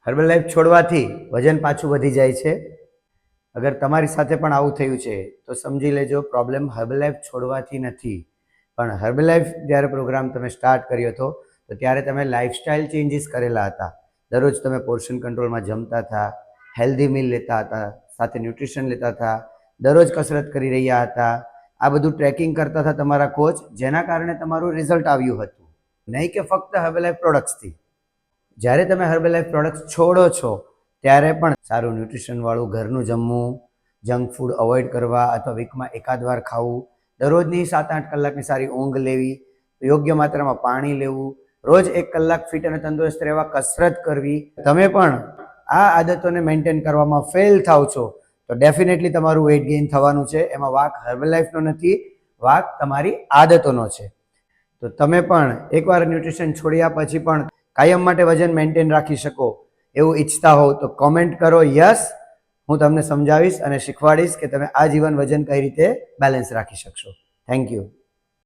Herbal life છોડવાથી વજન પાછું વધી જાય છે. અગર તમારી સાથે પણ આવું થયું છે તો સમજી લેજો પ્રોબ્લેમ હર્બલ લાઈફ છોડવાથી નથી, પણ હર્બલ લાઈફ જ્યારે પ્રોગ્રામ તમે સ્ટાર્ટ કર્યો હતો તો ત્યારે તમે લાઇફસ્ટાઇલ ચેન્જીસ કરેલા હતા. દરરોજ તમે પોર્શન કંટ્રોલમાં જમતા હતા, હેલ્ધી મીલ લેતા હતા, સાથે ન્યુટ્રિશન લેતા હતા, દરરોજ કસરત કરી રહ્યા હતા. આ બધું ટ્રેકિંગ કરતા હતા તમારા કોચ, જેના કારણે તમારું રિઝલ્ટ આવ્યું હતું. નહીં કે ફક્ત હર્બલ લાઈફ પ્રોડક્ટ્સથી. જ્યારે તમે હર્બલ લાઈફ પ્રોડક્ટ્સ છોડો છો ત્યારે પણ સારું ન્યુટ્રિશનવાળું ઘરનું જમવું, જંક ફૂડ અવોઇડ કરવા અથવા વીકમાં એકાદ વાર ખાવું, દરરોજની 7-8 કલાકની સારી ઊંઘ લેવી, યોગ્ય માત્રામાં પાણી લેવું, રોજ 1 કલાક ફિટ અને તંદુરસ્ત રહેવા કસરત કરવી. તમે પણ આ આદતોને મેન્ટેન કરવામાં ફેલ થાવ છો તો ડેફિનેટલી તમારું વેઇટ ગેઇન થવાનું છે. એમાં વાંક હર્બલ લાઈફનો નથી, વાંક તમારી આદતોનો છે. તો તમે પણ એકવાર ન્યુટ્રિશન છોડ્યા પછી પણ કાયમ માટે વજન મેન્ટેન રાખી શકો એવું ઈચ્છતા હોવ તો કોમેન્ટ કરો યસ. હું તમને સમજાવીશ અને શીખવાડીશ કે તમે આજીવન વજન કઈ રીતે બેલેન્સ રાખી શકશો. Thank you.